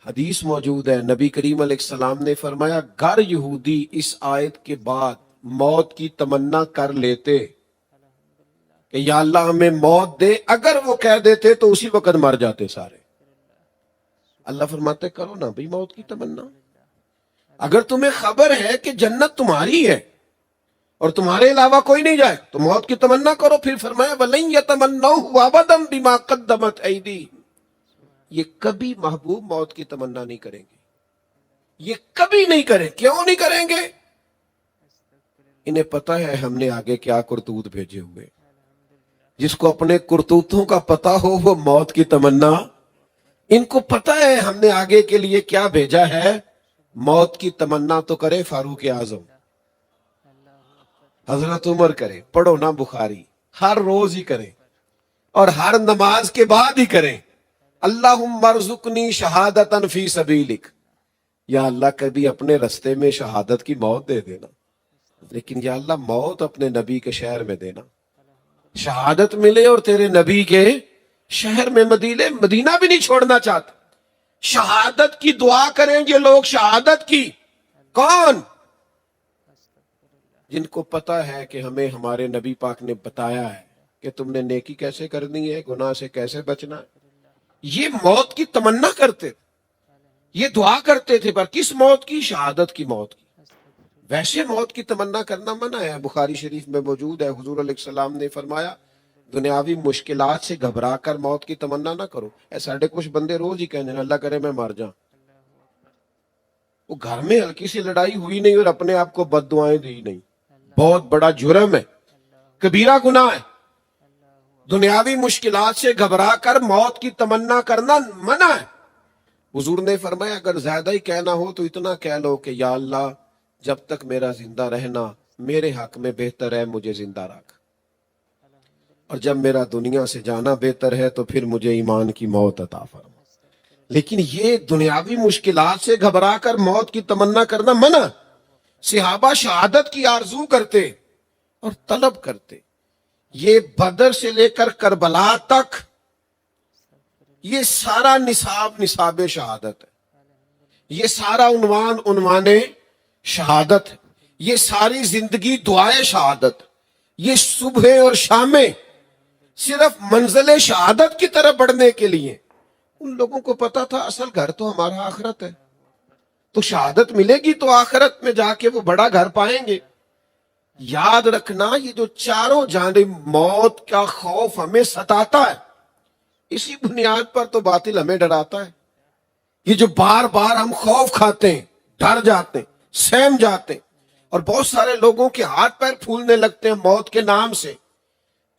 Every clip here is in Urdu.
حدیث موجود ہے، نبی کریم علیہ السلام نے فرمایا اگر یہودی اس آیت کے بعد موت کی تمنا کر لیتے کہ یا اللہ ہمیں موت دے، اگر وہ کہہ دیتے تو اسی وقت مر جاتے سارے۔ اللہ فرماتے کرو نا بھئی موت کی تمنا، اگر تمہیں خبر ہے کہ جنت تمہاری ہے اور تمہارے علاوہ کوئی نہیں جائے تو موت کی تمنا کرو۔ پھر فرمایا وَلَن يَتَمَنَّوْهُ أَبَدًا بِمَا قَدَّمَتْ أَيْدِيهِمْ، یہ کبھی محبوب موت کی تمنا نہیں کریں گے، یہ کبھی نہیں کریں۔ کیوں نہیں کریں گے؟ انہیں پتہ ہے ہم نے آگے کیا کرتوت بھیجے ہوئے۔ جس کو اپنے کرتوتوں کا پتہ ہو وہ موت کی تمنا، ان کو پتہ ہے ہم نے آگے کے لیے کیا بھیجا ہے، موت کی تمنا تو کرے فاروق اعظم، حضرت عمر کرے، پڑھو نا بخاری، ہر روز ہی کریں اور ہر نماز کے بعد ہی کریں، اللہم ارزقنی شہادتا فی سبیلک، یا اللہ کبھی اپنے رستے میں شہادت کی موت دے دینا، لیکن یا اللہ موت اپنے نبی کے شہر میں دینا، شہادت ملے اور تیرے نبی کے شہر میں مدینہ بھی نہیں چھوڑنا چاہتا۔ شہادت کی دعا کریں گے لوگ، شہادت کی، کون؟ جن کو پتا ہے کہ ہمیں ہمارے نبی پاک نے بتایا ہے کہ تم نے نیکی کیسے کرنی ہے، گناہ سے کیسے بچنا ہے، یہ موت کی تمنا کرتے تھے، یہ دعا کرتے تھے، پر کس موت کی؟ شہادت کی موت کی۔ ویسے موت کی تمنا کرنا منع ہے، بخاری شریف میں موجود ہے، حضور علیہ السلام نے فرمایا دنیاوی مشکلات سے گھبرا کر موت کی تمنا نہ کرو۔ اے ساڑھے کچھ بندے روز ہی کہنے اللہ کرے میں مر جاؤں، وہ گھر میں ہلکی سی لڑائی ہوئی نہیں اور اپنے آپ کو بد دعائیں دی نہیں، بہت بڑا جرم ہے، کبیرہ گناہ ہے۔ دنیاوی مشکلات سے گھبرا کر موت کی تمنا کرنا منع ہے۔ حضور نے فرمایا اگر زیادہ ہی کہنا ہو تو اتنا کہہ لو کہ یا اللہ جب تک میرا زندہ رہنا میرے حق میں بہتر ہے، مجھے زندہ رکھ، اور جب میرا دنیا سے جانا بہتر ہے تو پھر مجھے ایمان کی موت عطا فرما۔ لیکن یہ دنیاوی مشکلات سے گھبرا کر موت کی تمنا کرنا منع۔ صحابہ شہادت کی آرزو کرتے اور طلب کرتے، یہ بدر سے لے کر کربلا تک یہ سارا نصاب شہادت ہے، یہ سارا عنوان شہادت ہے، یہ ساری زندگی دعائے شہادت، یہ صبح اور شامیں صرف منزل شہادت کی طرف بڑھنے کے لیے۔ ان لوگوں کو پتا تھا اصل گھر تو ہمارا آخرت ہے، تو شہادت ملے گی تو آخرت میں جا کے وہ بڑا گھر پائیں گے۔ یاد رکھنا یہ جو چاروں جانب موت کا خوف ہمیں ستاتا ہے، اسی بنیاد پر تو باطل ہمیں ڈراتا ہے۔ یہ جو بار بار ہم خوف کھاتے ہیں، ڈر جاتے ہیں، سہم جاتے ہیں، اور بہت سارے لوگوں کے ہاتھ پیر پھولنے لگتے ہیں موت کے نام سے،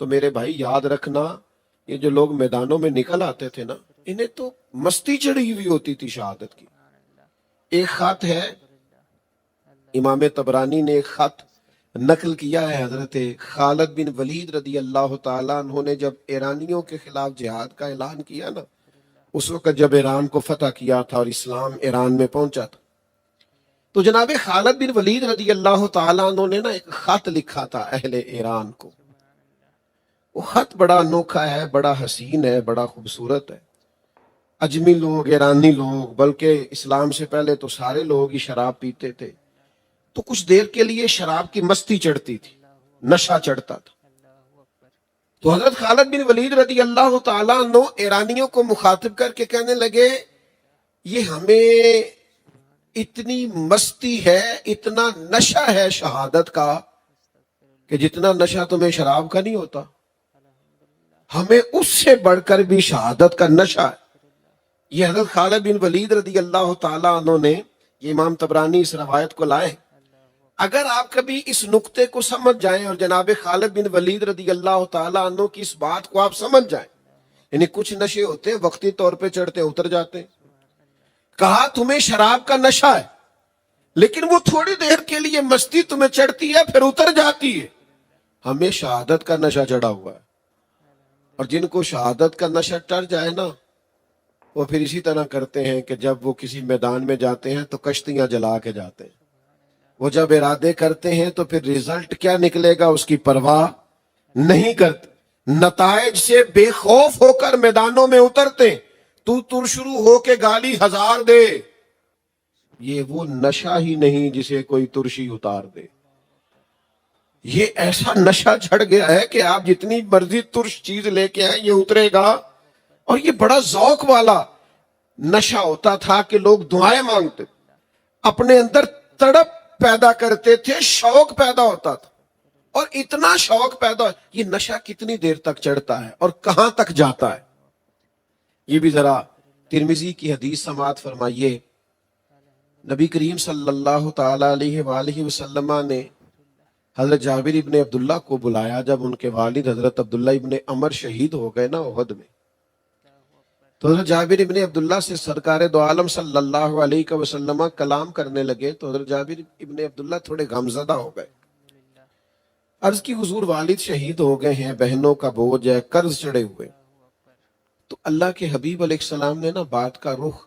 تو میرے بھائی یاد رکھنا یہ جو لوگ میدانوں میں نکل آتے تھے نا، انہیں تو مستی چڑھی ہوئی ہوتی تھی شہادت کی۔ ایک خط ہے، امام طبرانی نے ایک خط نقل کیا ہے، حضرت خالد بن ولید رضی اللہ تعالیٰ عنہ نے جب ایرانیوں کے خلاف جہاد کا اعلان کیا نا، اس وقت جب ایران کو فتح کیا تھا اور اسلام ایران میں پہنچا تھا، تو جناب خالد بن ولید رضی اللہ تعالیٰ عنہ نے نا ایک خط لکھا تھا اہل ایران کو۔ وہ خط بڑا انوکھا ہے، بڑا حسین ہے، بڑا خوبصورت ہے۔ اجمی لوگ، ایرانی لوگ، بلکہ اسلام سے پہلے تو سارے لوگ ہی شراب پیتے تھے، تو کچھ دیر کے لیے شراب کی مستی چڑھتی تھی، نشہ چڑھتا تھا۔ تو حضرت خالد بن ولید رضی اللہ تعالیٰ عنہ ایرانیوں کو مخاطب کر کے کہنے لگے یہ ہمیں اتنی مستی ہے، اتنا نشہ ہے شہادت کا کہ جتنا نشہ تمہیں شراب کا نہیں ہوتا، ہمیں اس سے بڑھ کر بھی شہادت کا نشہ ہے۔ یہ حضرت خالد بن ولید رضی اللہ تعالیٰ عنہ نے، یہ امام طبرانی اس روایت کو لائے۔ اگر آپ کبھی اس نقطے کو سمجھ جائیں اور جناب خالد بن ولید رضی اللہ تعالیٰ عنہ کی اس بات کو آپ سمجھ جائیں، یعنی کچھ نشے ہوتے ہیں وقتی طور پہ چڑھتے اتر جاتے ہیں۔ کہا تمہیں شراب کا نشہ ہے، لیکن وہ تھوڑی دیر کے لیے مستی تمہیں چڑھتی ہے پھر اتر جاتی ہے۔ ہمیں شہادت کا نشہ چڑھا ہوا ہے، اور جن کو شہادت کا نشہ چڑھ جائے نا، وہ پھر اسی طرح کرتے ہیں کہ جب وہ کسی میدان میں جاتے ہیں تو کشتیاں جلا کے جاتے ہیں۔ وہ جب ارادے کرتے ہیں تو پھر رزلٹ کیا نکلے گا اس کی پرواہ نہیں کرتے، نتائج سے بے خوف ہو کر میدانوں میں اترتے، تو تر شروع ہو کے گالی ہزار دے، یہ وہ نشہ ہی نہیں جسے کوئی ترشی اتار دے. یہ ایسا نشہ چڑھ گیا ہے کہ آپ جتنی مرضی ترش چیز لے کے آئیں یہ اترے گا. اور یہ بڑا ذوق والا نشہ ہوتا تھا کہ لوگ دعائیں مانگتے، اپنے اندر تڑپ پیدا کرتے تھے، شوق پیدا ہوتا تھا. اور اتنا شوق پیدا، یہ نشہ کتنی دیر تک چڑھتا ہے اور کہاں تک جاتا ہے؟ یہ بھی ذرا ترمذی کی حدیث سماعت فرمائیے. نبی کریم صلی اللہ تعالی علیہ وآلہ وسلم نے حضرت جابر ابن عبداللہ کو بلایا جب ان کے والد حضرت عبداللہ ابن عمر شہید ہو گئے نا احد میں. تو حضرت جابر ابن عبداللہ سے سرکار دو عالم صلی اللہ علیہ وسلم کلام کرنے لگے تو حضرت جابر ابن عبداللہ تھوڑے غمزدہ ہو گئے. عرض کی حضور والد شہید ہو گئے ہیں، بہنوں کا بوجھ ہے، قرض چڑھے ہوئے. تو اللہ کے حبیب علیہ السلام نے نا بات کا رخ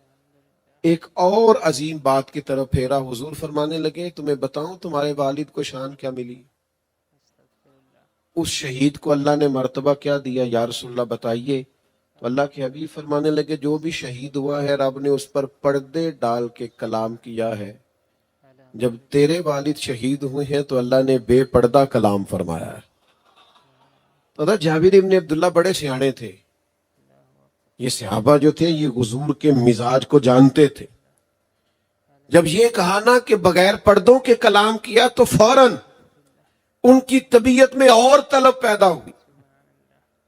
ایک اور عظیم بات کی طرف پھیرا. حضور فرمانے لگے تمہیں بتاؤں تمہارے والد کو شان کیا ملی؟ اس شہید کو اللہ نے مرتبہ کیا دیا؟ یا رسول اللہ بتائیے. تو اللہ کے حبیب فرمانے لگے جو بھی شہید ہوا ہے رب نے اس پر پردے ڈال کے کلام کیا ہے. جب تیرے والد شہید ہوئے ہیں تو اللہ نے بے پردہ کلام فرمایا ہے. تو حضرت جابر ابن عبداللہ بڑے سیانے تھے. یہ صحابہ جو تھے یہ حضور کے مزاج کو جانتے تھے. جب یہ کہا نا کہ بغیر پردوں کے کلام کیا تو فوراً ان کی طبیعت میں اور طلب پیدا ہوئی،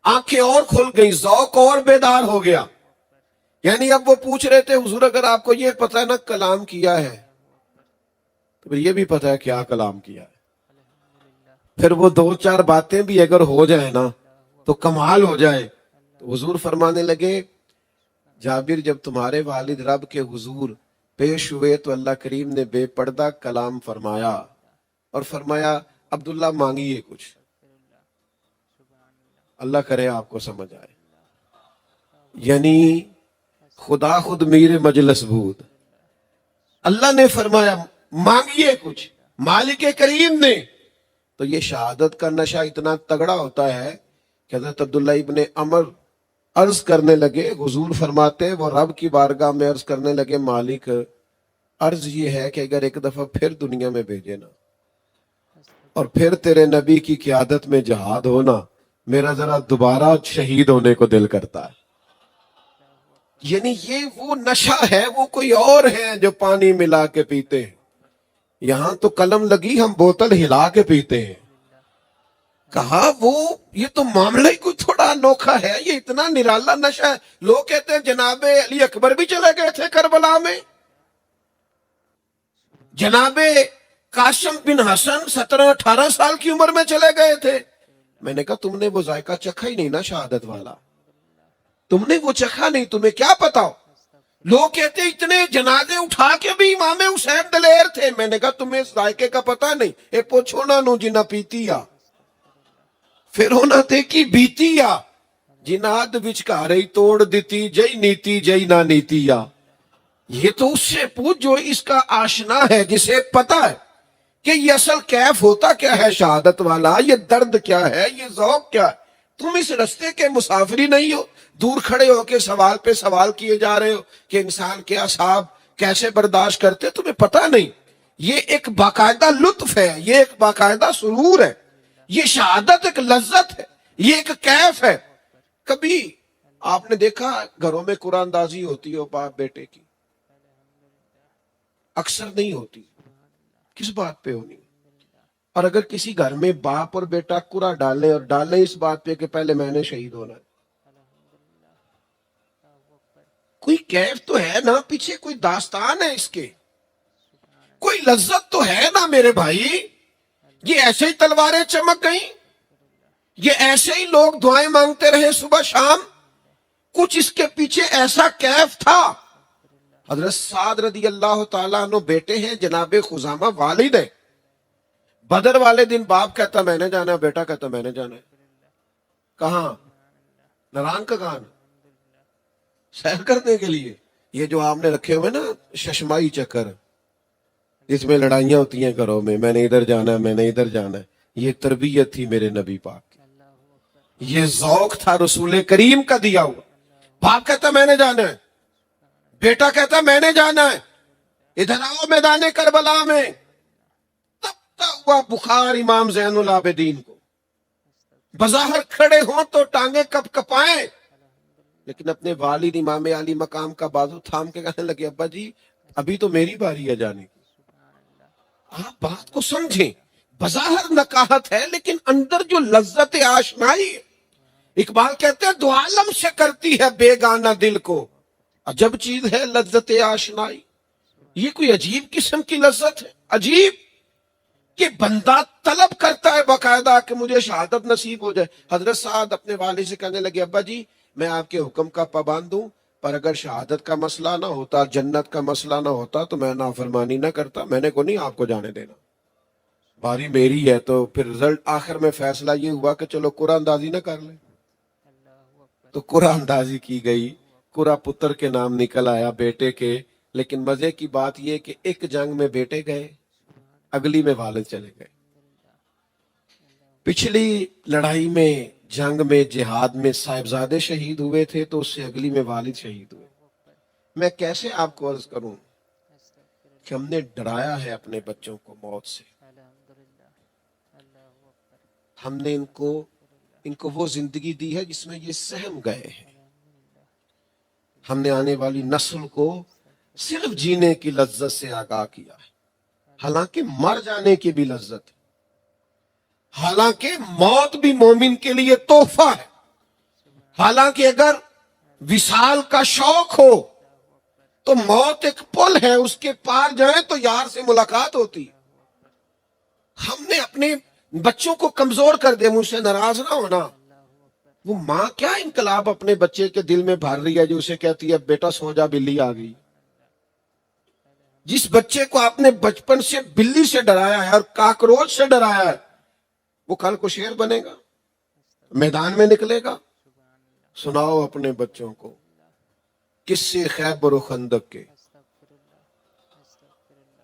آنکھیں اور کھل گئی، ذوق اور بیدار ہو گیا. یعنی اب وہ پوچھ رہے تھے حضور اگر آپ کو یہ پتہ ہے نا کلام کیا ہے تو پھر یہ بھی پتہ ہے کیا کلام کیا ہے. پھر وہ دو چار باتیں بھی اگر ہو جائے نا تو کمال ہو جائے. تو حضور فرمانے لگے جابر جب تمہارے والد رب کے حضور پیش ہوئے تو اللہ کریم نے بے پردہ کلام فرمایا اور فرمایا عبداللہ مانگیے کچھ. اللہ کرے آپ کو سمجھ آئے. یعنی خدا خود میر مجلس بود، اللہ نے فرمایا مانگیے کچھ، مالک کریم نے. تو یہ شہادت کا نشہ اتنا تگڑا ہوتا ہے کہ حضرت عبداللہ ابن عمر عرض کرنے لگے، حضور فرماتے وہ رب کی بارگاہ میں عرض کرنے لگے مالک عرض یہ ہے کہ اگر ایک دفعہ پھر دنیا میں بھیجے نا اور پھر تیرے نبی کی قیادت میں جہاد ہونا، میرا ذرا دوبارہ شہید ہونے کو دل کرتا ہے. یعنی یہ وہ نشہ ہے، وہ کوئی اور ہے جو پانی ملا کے پیتے ہیں. یہاں تو قلم لگی ہم بوتل ہلا کے پیتے ہیں. کہا وہ یہ تو معاملہ ہی کوئی تھوڑا انوکھا ہے، یہ اتنا نرالا نشہ ہے. لوگ کہتے ہیں جناب علی اکبر بھی چلے گئے تھے کربلا میں، جناب قاسم بن حسن 17-18 سال کی عمر میں چلے گئے تھے. میں نے کہا تم نے وہ ذائقہ چکھا ہی نہیں نا شہادت والا، تم نے وہ چکھا نہیں، تمہیں کیا پتا ہو. لوگ کہتے اتنے جنازے اٹھا کے بھی امام حسین دلیر تھے. میں نے کہا تمہیں اس ذائقے کا پتا نہیں. اے پوچھو نا نو جنا پیتی آ پھر ہونا دیکھی بیتی آ جناد وچکارے توڑ دیتی جئی نیتی جئی نہ نیتی آ. یہ تو اس سے پوچھ جو اس کا آشنا ہے، جسے پتا ہے کہ یہ اصل کیف ہوتا کیا ہے شہادت والا، یہ درد کیا ہے، یہ ذوق کیا ہے. تم اس رستے کے مسافری نہیں ہو، دور کھڑے ہو کے سوال پہ سوال کیے جا رہے ہو کہ انسان کے اعصاب کیسے برداشت کرتے، تمہیں پتہ نہیں. یہ ایک باقاعدہ لطف ہے، یہ ایک باقاعدہ سرور ہے، یہ شہادت ایک لذت ہے، یہ ایک کیف ہے. کبھی آپ نے دیکھا گھروں میں قرآن اندازی ہوتی ہو باپ بیٹے کی؟ اکثر نہیں ہوتی. کس بات پہ ہونی؟ اور اگر کسی گھر میں باپ اور بیٹا قرآ ڈالے اور ڈالے اس بات پہ کہ پہلے میں نے شہید ہونا ہے، کوئی کیف تو ہے نا پیچھے، کوئی داستان ہے اس کے، کوئی لذت تو ہے نا میرے بھائی. یہ ایسے ہی تلواریں چمک گئیں، یہ ایسے ہی لوگ دعائیں مانگتے رہے صبح شام، کچھ اس کے پیچھے ایسا کیف تھا. حضرت سعد رضی اللہ تعالیٰ عنہ بیٹے ہیں، جناب خزامہ والد ہے. بدر والے دن باپ کہتا میں نے جانا ہے، بیٹا کہتا میں نے جانا ہے. کہاں؟ نران کا کان سیر کرنے کے لیے. یہ جو آپ نے رکھے ہوئے نا ششمائی چکر، جس میں لڑائیاں ہوتی ہیں گھروں میں نے ادھر جانا ہے میں نے ادھر جانا ہے، یہ تربیت تھی میرے نبی پاک کی، یہ ذوق تھا رسول کریم کا دیا ہوا. باپ کہتا میں نے جانا ہے، بیٹا کہتا میں نے جانا ہے، ادھر آؤ میدان کربلا میں، تب ہوا بخار امام زین العابدین کو، بظاہر کھڑے ہوں تو ٹانگیں کپ کپائیں، لیکن اپنے والد امام علی مقام کا بازو تھام کے کہنے لگے ابا جی ابھی تو میری باری ہے جانے کی۔ آپ بات کو سمجھیں، بظاہر نکاحت ہے لیکن اندر جو لذت آشنائی ہے، اقبال کہتے ہیں دو عالم سے کرتی ہے بیگانہ دل کو، عجب چیز ہے لذت آشنائی۔ یہ کوئی عجیب قسم کی لذت ہے، عجیب کہ بندہ طلب کرتا ہے باقاعدہ کہ مجھے شہادت نصیب ہو جائے۔ حضرت سعد اپنے والد سے کہنے لگے ابا جی میں آپ کے حکم کا پابند ہوں، پر اگر شہادت کا مسئلہ نہ ہوتا، جنت کا مسئلہ نہ ہوتا تو میں نافرمانی نہ کرتا، میں نے کو نہیں آپ کو جانے دینا، باری میری ہے۔ تو پھر رزلٹ آخر میں فیصلہ یہ ہوا کہ چلو قرآن اندازی نہ کر لیں، تو قرآن اندازی کی گئی، قرآن پتر کے نام نکل آیا بیٹے کے، لیکن مزے کی بات یہ کہ ایک جنگ میں بیٹے گئے، اگلی میں والد چلے گئے۔ پچھلی لڑائی میں، جنگ میں، جہاد میں صاحبزادے شہید ہوئے تھے تو اس سے اگلی میں والد شہید ہوئے۔ میں کیسے آپ کو عرض کروں کہ ہم نے ڈرایا ہے اپنے بچوں کو موت سے، ہم نے ان کو وہ زندگی دی ہے جس میں یہ سہم گئے ہیں، ہم نے آنے والی نسل کو صرف جینے کی لذت سے آگاہ کیا ہے، حالانکہ مر جانے کی بھی لذت ہے، حالانکہ موت بھی مومن کے لیے تحفہ ہے، حالانکہ اگر وصال کا شوق ہو تو موت ایک پل ہے، اس کے پار جائیں تو یار سے ملاقات ہوتی ہے۔ ہم نے اپنے بچوں کو کمزور کر دیا، مجھ سے ناراض نہ ہونا، وہ ماں کیا انقلاب اپنے بچے کے دل میں بھر رہی ہے جو اسے کہتی ہے بیٹا سو جا بلی آ گئی۔ جس بچے کو آپ نے بچپن سے بلی سے ڈرایا ہے اور کاکروچ سے ڈرایا ہے، وہ کل کو شیر بنے گا، میدان میں نکلے گا۔ سناؤ اپنے بچوں کو قصے خیبر و خندق کے،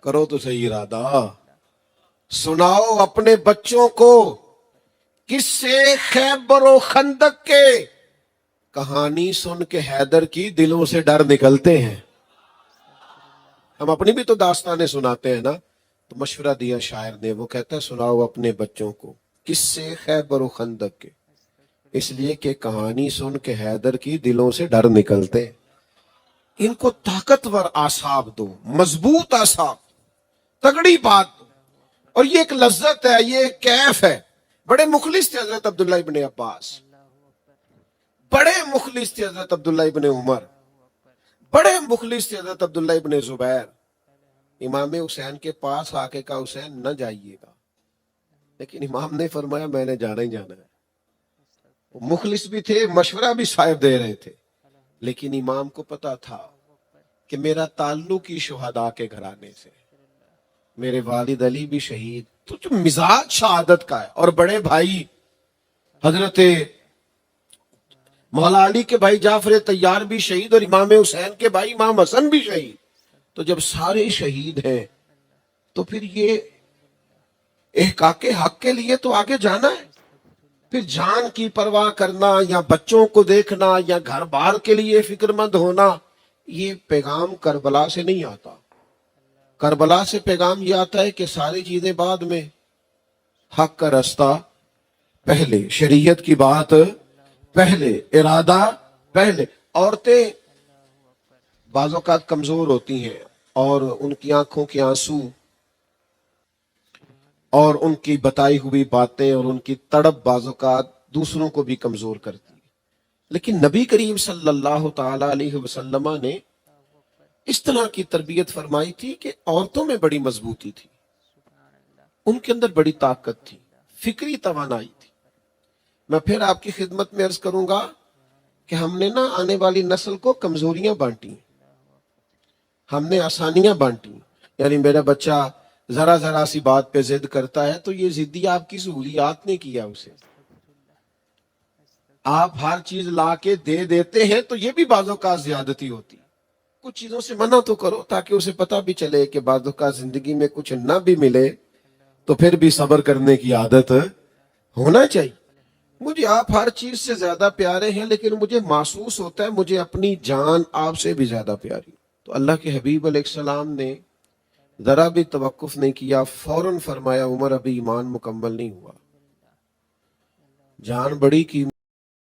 کرو تو صحیح ارادہ، سناؤ اپنے بچوں کو قصے خیبر و خندق کے، کہانی سن کے حیدر کی دلوں سے ڈر نکلتے ہیں۔ ہم اپنی بھی تو داستانیں سناتے ہیں نا، تو مشورہ دیا شاعر نے، وہ کہتا ہے سناؤ اپنے بچوں کو قصے خیبر و خندق کے، اس لیے کہ کہانی سن کے حیدر کی دلوں سے ڈر نکلتے ہیں۔ ان کو طاقتور اعصاب دو، مضبوط اعصاب، تگڑی بات دو، اور یہ ایک لذت ہے، یہ ایک کیف ہے۔ بڑے مخلص تھے حضرت عبداللہ ابن عباس، بڑے مخلص تھے حضرت عبداللہ ابن عمر، بڑے مخلص تھے حضرت عبداللہ ابن زبیر۔ امام حسین کے پاس آ کے کہا حسین نہ جائیے گا، لیکن امام نے فرمایا میں نے جانا ہی جانا ہے۔ وہ مخلص بھی تھے، مشورہ بھی صاحب دے رہے تھے، لیکن امام کو پتا تھا کہ میرا تعلق ہی شہداء کے گھرانے سے، میرے والد علی بھی شہید، تو جو مزاج شہادت کا ہے، اور بڑے بھائی حضرت مولا علی کے بھائی جعفر طیار بھی شہید، اور امام حسین کے بھائی امام حسن بھی شہید، تو جب سارے شہید ہیں تو پھر یہ احقاق حق کے لیے تو آگے جانا ہے۔ پھر جان کی پرواہ کرنا یا بچوں کو دیکھنا یا گھر بار کے لیے فکر مند ہونا، یہ پیغام کربلا سے نہیں آتا۔ کربلا سے پیغام یہ آتا ہے کہ ساری چیزیں بعد میں، حق کا راستہ پہلے، شریعت کی بات پہلے، ارادہ پہلے۔ عورتیں بعض اوقات کمزور ہوتی ہیں اور ان کی آنکھوں کے آنسو اور ان کی بتائی ہوئی باتیں اور ان کی تڑپ بعض اوقات دوسروں کو بھی کمزور کرتی ہے، لیکن نبی کریم صلی اللہ تعالی علیہ وسلم نے اس طرح کی تربیت فرمائی تھی کہ عورتوں میں بڑی مضبوطی تھی، ان کے اندر بڑی طاقت تھی، فکری توانائی تھی۔ میں پھر آپ کی خدمت میں عرض کروں گا کہ ہم نے نا آنے والی نسل کو کمزوریاں بانٹی، ہم نے آسانیاں بانٹی، یعنی میرا بچہ ذرا ذرا سی بات پہ ضد کرتا ہے تو یہ ضدی آپ کی سہولیات نے کیا، اسے آپ ہر چیز لا کے دے دیتے ہیں تو یہ بھی بعض اوقات زیادتی ہوتی۔ کچھ چیزوں سے منع تو کرو تاکہ اسے پتہ بھی چلے کہ بعض اوقات زندگی میں کچھ نہ بھی ملے تو پھر بھی صبر کرنے کی عادت ہونا چاہیے۔ مجھے آپ ہر چیز سے زیادہ پیارے ہیں، لیکن مجھے محسوس ہوتا ہے مجھے اپنی جان آپ سے بھی زیادہ پیاری۔ تو اللہ کے حبیب علیہ السلام نے ذرا بھی توقف نہیں کیا، فوراً فرمایا عمر ابھی ایمان مکمل نہیں ہوا، جان بڑی قیمت